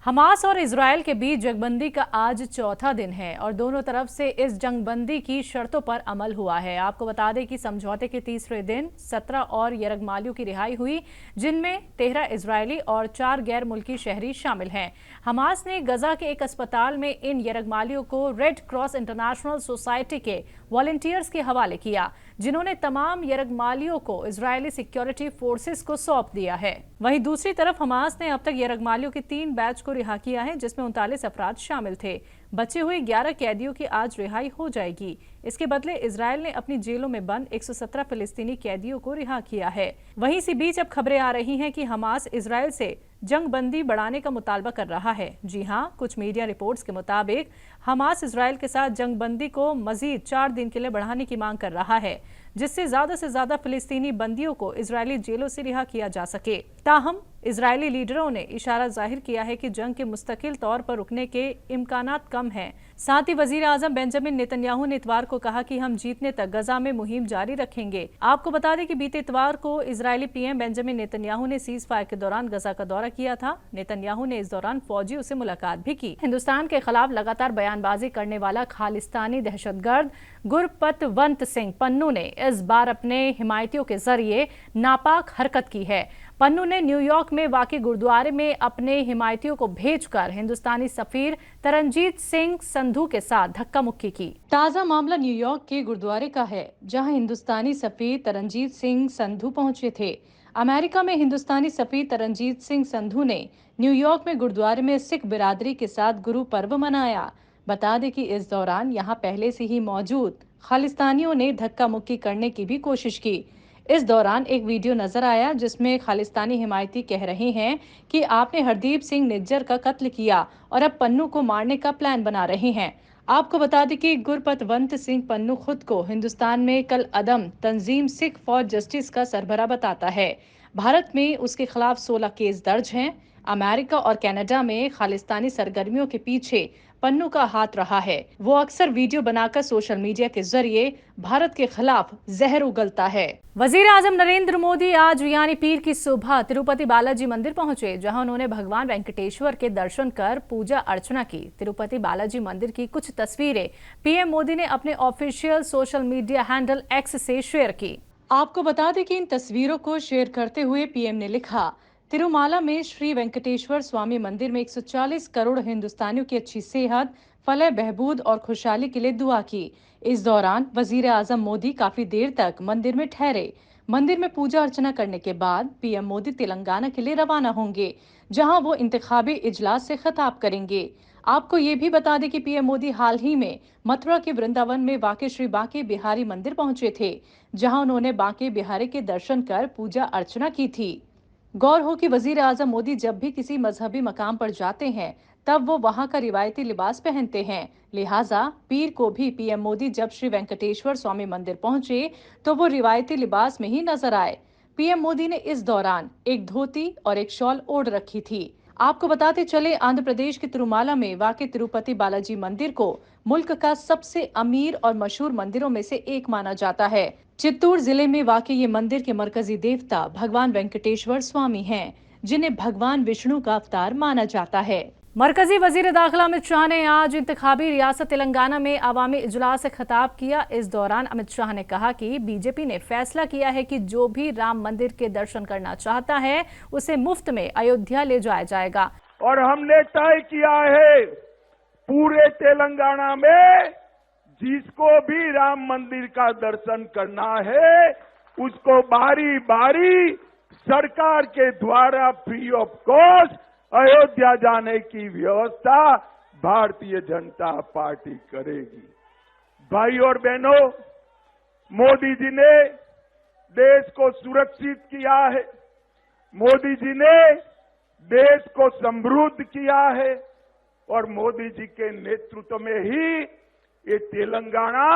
Hamas और Israel के बीच जंगबंदी का आज चौथा दिन है और दोनों तरफ से इस जंगबंदी की शर्तों पर अमल हुआ है। आपको बता दें कि समझौते के तीसरे दिन 17 और यरगमालियों की रिहाई हुई, जिनमें 13 इजरायली और 4 गैर मुल्की शहरी शामिल हैं। हमास ने गजा के एक अस्पताल में इन यरगमालियों को रेड क्रॉस इंटरनेशनल सोसाइटी के वॉलंटियर्स के हवाले किया, जिन्होंने तमाम यरगमालियों को इजरायली सिक्योरिटी फोर्सेस को सौंप दिया है। वहीं दूसरी तरफ हमास ने अब तक यरगमालियों के 3 बैच को रिहा किया है, जिसमें 39 अफराद शामिल थे। बचे हुए 11 कैदियों की आज रिहाई हो जाएगी। इसके बदले इजरायल ने अपनी जेलों में बंद 117 फिलिस्तीनी कैदियों को रिहा किया है। वहीं इसी बीच अब खबरें आ रही हैं कि हमास इजरायल से जंगबंदी बढ़ाने का मुतालबा कर रहा है। जी हां, कुछ मीडिया रिपोर्ट्स के मुताबिक हमास इजरायल के साथ जंगबंदी को मजीद 4 दिन के लिए बढ़ाने की मांग कर रहा है, जिससे से ज्यादा फिलिस्तीनी बंदियों को इजरायली जेलों से रिहा किया जा सके। ताहम इजरायली लीडरों ने इशारा जाहिर किया है कि जंग के मुस्तकिल तौर पर रुकने के इम्कानात कम हैं। साथ ही वजीर आजम बेंजामिन नेतन्याहू ने इतवार को कहा कि हम जीतने तक गजा में मुहिम जारी रखेंगे। आपको बता दें कि बीते इतवार को इजरायली पीएम बेंजामिन नेतन्याहू ने सीज फायर के दौरान गजा का दौरा किया था। नेतन्याहू ने इस दौरान फौजियों से मुलाकात भी की। हिंदुस्तान के खिलाफ लगातार बयानबाजी करने वाला खालिस्तानी दहशतगर्द गुरपतवंत सिंह पन्नू ने इस बार अपने हिमायतियों के जरिए नापाक हरकत की है। पन्नू ने न्यूयॉर्क में वाक़ई गुरुद्वारे में अपने हिमायतियों को भेजकर हिंदुस्तानी सफीर तरनजीत सिंह संधू के साथ धक्का मुक्की की। ताज़ा मामला न्यूयॉर्क के गुरुद्वारे का है, जहां हिंदुस्तानी सफीर तरनजीत सिंह संधू पहुंचे थे। अमेरिका में हिंदुस्तानी सफीर तरनजीत सिंह संधू ने न्यूयॉर्क में गुरुद्वारे में सिख बिरादरी के साथ गुरु पर्व मनाया। बता दें कि इस दौरान यहां पहले से ही मौजूद खालिस्तानियों ने धक्का मुक्की करने की भी कोशिश की। इस दौरान एक वीडियो नजर आया जिसमें खालिस्तानी हिमायती कह रहे हैं कि आपने हरदीप सिंह निज्जर का कत्ल किया और अब पन्नू को मारने का प्लान बना रहे हैं। आपको बता दें कि गुरपतवंत सिंह पन्नू खुद को हिंदुस्तान में कल अदम तंजीम सिख फॉर जस्टिस का सरबराह बताता है। भारत में उसके खिलाफ 16 केस दर्ज हैं। अमेरिका और कनाडा में खालिस्तानी सरगर्मियों के पीछे पन्नू का हाथ रहा है। वो अक्सर वीडियो बनाकर सोशल मीडिया के जरिए भारत के खिलाफ जहर उगलता है। वजीर आजम नरेंद्र मोदी आज यानी पीर की सुबह तिरुपति बालाजी मंदिर पहुंचे, जहां उन्होंने भगवान वेंकटेश्वर के दर्शन कर पूजा अर्चना की। तिरुपति बालाजी मंदिर की कुछ तस्वीरें पीएम मोदी ने अपने official social media handle x से शेयर की। आपको बता दें कि इन तस्वीरों को शेयर करते हुए पीएम ने लिखा, तिरुमाला में श्री वेंकटेश्वर स्वामी मंदिर में 140 करोड़ हिंदुस्तानियों की अच्छी सेहत, फलाह बहबूद और खुशहाली के लिए दुआ की। इस दौरान वजीर आजम मोदी काफी देर तक मंदिर में ठहरे। मंदिर में पूजा अर्चना करने के बाद पीएम मोदी तेलंगाना के लिए रवाना होंगे, जहां वो इंतखाबी इजलास से खिताब करेंगे। आपको ये भी बता दें कि पीएम मोदी हाल ही में मथुरा के वृंदावन में वाक़ई श्री बांके बिहारी मंदिर पहुंचे थे, जहां उन्होंने बांके बिहारी के दर्शन कर पूजा अर्चना की थी। गौर हो कि वजीर आजम मोदी जब भी किसी मजहबी मकाम पर जाते हैं तब वो वहां का रिवायती लिबास पहनते हैं। लिहाजा पीर को भी पीएम मोदी जब श्री वेंकटेश्वर स्वामी मंदिर पहुंचे तो वो रिवायती लिबास में ही नजर आए। पीएम मोदी ने इस दौरान एक धोती और एक शॉल ओढ़ रखी थी। आपको बताते चले, आंध्र प्रदेश के तिरुमाला में वाक़ई तिरुपति बालाजी मंदिर को मुल्क का सबसे अमीर और मशहूर मंदिरों में से एक माना जाता है। चित्तूर जिले में वाक़ई ये मंदिर के मरकजी देवता भगवान वेंकटेश्वर स्वामी हैं, जिन्हें भगवान विष्णु का अवतार माना जाता है। मरकजी वजीर दाखिला अमित शाह ने आज इंतखाबी रियासत तेलंगाना में अवामी इजलास से खिताब किया। इस दौरान अमित शाह ने कहा कि बीजेपी ने फैसला किया है कि जो भी राम मंदिर के दर्शन करना चाहता है उसे मुफ्त में अयोध्या ले जाया जाएगा। और हमने तय किया है पूरे तेलंगाना में जिसको भी राम मंदिर का दर्शन करना है उसको बारी बारी सरकार के द्वारा फ्री ऑफ कॉस्ट अयोध्या जाने की व्यवस्था भारतीय जनता पार्टी करेगी। भाई और बहनों, मोदी जी ने देश को सुरक्षित किया है, मोदी जी ने देश को समृद्ध किया है और मोदी जी के नेतृत्व में ही ये तेलंगाना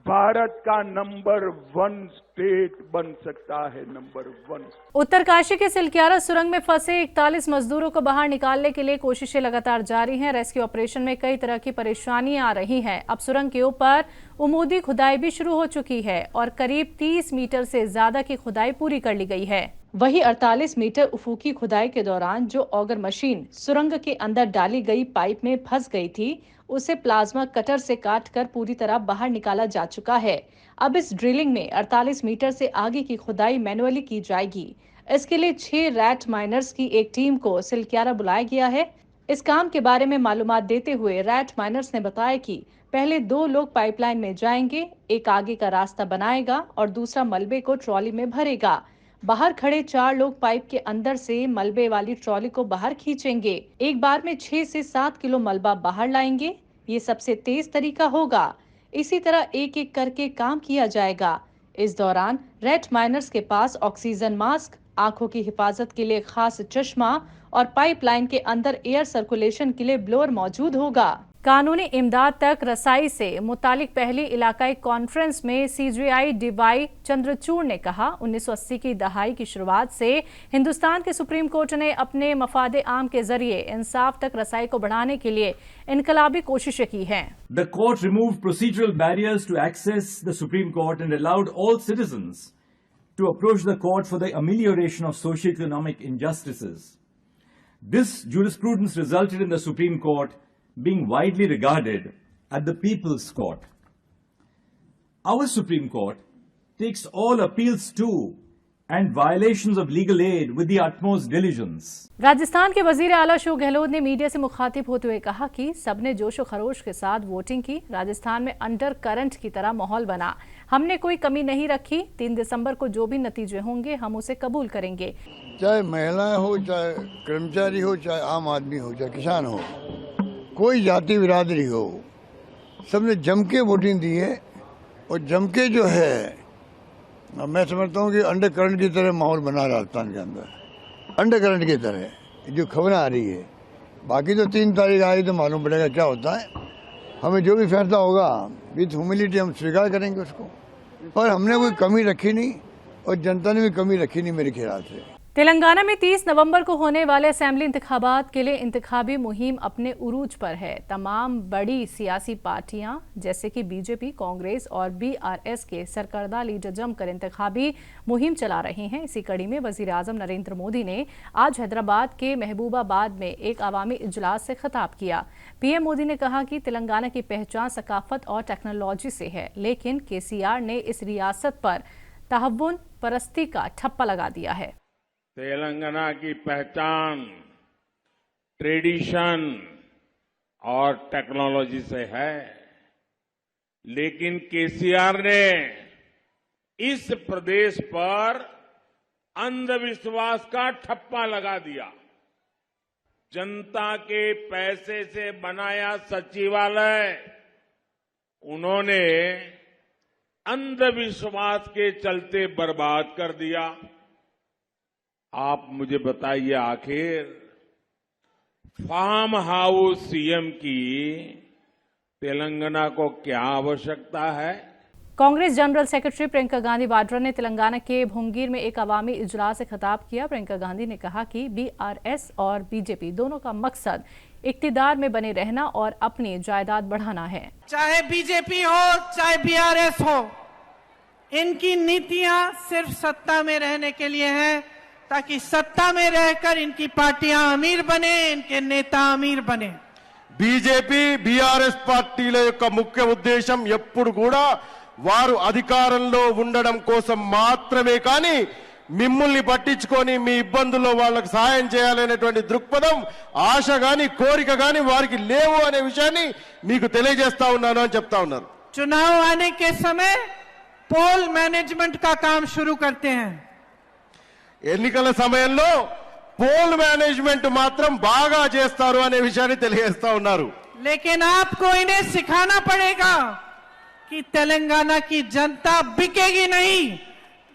भारत का नंबर 1 स्टेट बन सकता है, नंबर 1। उत्तरकाशी के सिलक्यारा सुरंग में फंसे 41 मजदूरों को बाहर निकालने के लिए कोशिशें लगातार जारी हैं। रेस्क्यू ऑपरेशन में कई तरह की परेशानियां आ रही हैं। अब सुरंग के ऊपर उमूदी खुदाई भी शुरू हो चुकी है और करीब 30 मीटर से ज्यादा की खुदाई पूरी कर ली गई है। वही 48 मीटर उफूकी खुदाई के दौरान जो ऑगर मशीन सुरंग के अंदर डाली गई पाइप में फंस गई थी, उसे प्लाज्मा कटर से काटकर पूरी तरह बाहर निकाला जा चुका है। अब इस ड्रिलिंग में 48 मीटर से आगे की खुदाई मैनुअली की जाएगी। इसके लिए 6 रैट माइनर्स की एक टीम को सिलक्यारा बुलाया गया है। इस काम के बारे में मालूमात देते हुए रैट माइनर्स ने बताया कि पहले 2 लोग पाइपलाइन में जाएंगे, एक आगे का रास्ता बनाएगा और दूसरा मलबे को ट्रॉली में भरेगा। बाहर खड़े 4 लोग पाइप के अंदर से मलबे वाली ट्रॉली को बाहर खींचेंगे। एक बार में 6 से 7 किलो मलबा बाहर लाएंगे। ये सबसे तेज तरीका होगा। इसी तरह एक एक करके काम किया जाएगा। इस दौरान रेड माइनर्स के पास ऑक्सीजन मास्क, आंखों की हिफाजत के लिए खास चश्मा और पाइपलाइन के अंदर एयर सर्कुलेशन के लिए ब्लोअर मौजूद होगा। कानूनी इमदाद तक रसाई से मुतालिक पहली इलाकाई कॉन्फ्रेंस में सीजीआई डीवाई चंद्रचूड़ ने कहा, 1980 की दहाई की शुरुआत से हिंदुस्तान के सुप्रीम कोर्ट ने अपने मफादे आम के जरिए इंसाफ तक रसाई को बढ़ाने के लिए इनकलाबी कोशिशें की हैं। The court removed procedural barriers to access the Supreme Court and allowed all citizens to approach the court for the amelioration of socio-economic injustices. This jurisprudence resulted in the Supreme Court being widely regarded as the People's Court. Our Supreme Court takes all appeals to and violations of legal aid with the utmost diligence. Rajasthan के वजीर आला अशोक गहलोत ने media से मुखातिब होते हुए कहा कि सबने जोश व खरोश के साथ वोटिंग की। राजस्थान में अंडर करंट की तरह माहौल बना। हमने कोई कमी नहीं रखी। 3 दिसंबर को जो भी नतीजे होंगे हम उसे कबूल करेंगे। चाहे महिलाएं हो, चाहे कर्मचारी हो, चाहे आम आदमी हो, चाहे किसान हो, कोई जाति बिरादरी हो, सबने जम के वोटिंग दी है। और जम के जो है, मैं समझता हूँ कि अंडर करंट की तरह माहौल बना राजस्थान के अंदर, अंडर करंट की तरह जो खबरें आ रही है। बाकी तो 3 तारीख आई तो मालूम पड़ेगा क्या होता है। हमें जो भी फैसला होगा विद ह्यूमिलिटी हम स्वीकार करेंगे उसको। पर हमने कोई कमी रखी नहीं और जनता ने भी कमी रखी नहीं मेरे ख्याल से। तेलंगाना में 30 नवंबर को होने वाले असेंबली इंतखाबात के लिए इंतखाबी मुहिम अपने उरूज पर है। तमाम बड़ी सियासी पार्टियां जैसे कि बीजेपी, कांग्रेस और बीआरएस के सरकर्दा लीडर जमकर इंतखाबी मुहिम चला रहे हैं। इसी कड़ी में वजीर आजम नरेंद्र मोदी ने आज हैदराबाद के महबूबाबाद में एक अवामी इजलास से खिताब किया। पीएम मोदी ने कहा कि तेलंगाना की पहचान सकाफत और टेक्नोलॉजी से है, लेकिन केसीआर ने इस रियासत पर तहव्वुन परस्ती का ठप्पा लगा दिया है। तेलंगाना की पहचान ट्रेडिशन और टेक्नोलॉजी से है, लेकिन केसीआर ने इस प्रदेश पर अंधविश्वास का ठप्पा लगा दिया। जनता के पैसे से बनाया सचिवालय उन्होंने अंधविश्वास के चलते बर्बाद कर दिया। आप मुझे बताइए, आखिर फार्म हाउस सीएम की तेलंगाना को क्या आवश्यकता है? कांग्रेस जनरल सेक्रेटरी प्रियंका गांधी वाड्रा ने तेलंगाना के भुंगीर में एक अवामी इजलास से खिताब किया। प्रियंका गांधी ने कहा कि बीआरएस और बीजेपी दोनों का मकसद इक्तिदार में बने रहना और अपनी जायदाद बढ़ाना है। चाहे बीजेपी हो, चाहे बीआरएस हो, इनकी नीतियां सिर्फ सत्ता में रहने के लिए हैं, ताकि सत्ता में रहकर इनकी पार्टियां अमीर बने, इनके नेता अमीर बने। బీజేపీ బీఆర్ఎస్ పార్టీల యొక్క ముఖ్య ఉద్దేశం ఎప్పుడు కూడా వారు అధికారంలో ఉండడం కోసం మాత్రమే, కానీ మిమ్మల్ని పట్టించుకొని మీ ఇబ్బందుల్లో వాళ్ళకి సహాయం చేయాలనేటువంటి దృక్పథం, ఆశ గాని కోరిక గాని వారికి లేవు అనే విషయాన్ని మీకు తెలియజేస్తా ఉన్నాను అని చెప్తా ఉన్నారు। चुनाव आने के समय पोल मैनेजमेंट का काम शुरू करते हैं। ఎన్నికల సమయంలో పోల్ మేనేజ్మెంట్ మాత్రం బాగా చేస్తారు అనే విషయాన్ని తెలియజేస్తా ఉన్నారు। लेकिन आपको इन्हें सिखाना पड़ेगा कि तेलंगाना की जनता बिकेगी नहीं।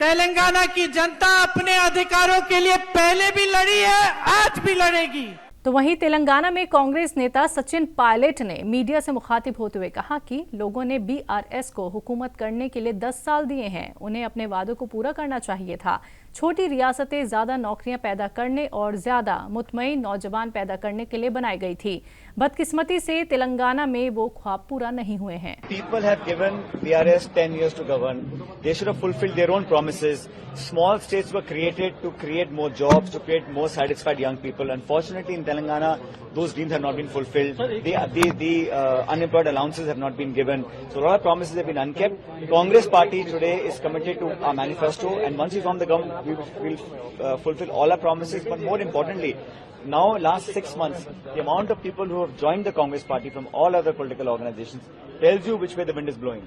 तेलंगाना की जनता अपने अधिकारों के लिए पहले भी लड़ी है, आज भी लड़ेगी। तो वहीं तेलंगाना में कांग्रेस नेता सचिन पायलट ने मीडिया से मुखातिब होते हुए कहा कि लोगों ने बीआरएस को हुकूमत करने के लिए 10 साल दिए हैं, उन्हें अपने वादों को पूरा करना चाहिए था। छोटी रियासतें ज्यादा नौकरियां पैदा करने और ज्यादा मुतमईन नौजवान पैदा करने के लिए बनाई गई थी। बदकिस्मती से तेलंगाना में वो ख्वाब पूरा नहीं हुए हैं। People have given BRS 10 years to govern. They should have fulfilled their own promises. Small states were created to create more jobs, to create more satisfied young people. Unfortunately, in Telangana, those dreams have not been fulfilled. The unemployed allowances have not been given. So a lot of promises have been unkept. Congress party today is committed to our manifesto, and once we form the government, we will fulfill all our promises. But more importantly, now, last 6 months, the amount of people who have joined the Congress party from all other political organizations tells you which way the wind is blowing.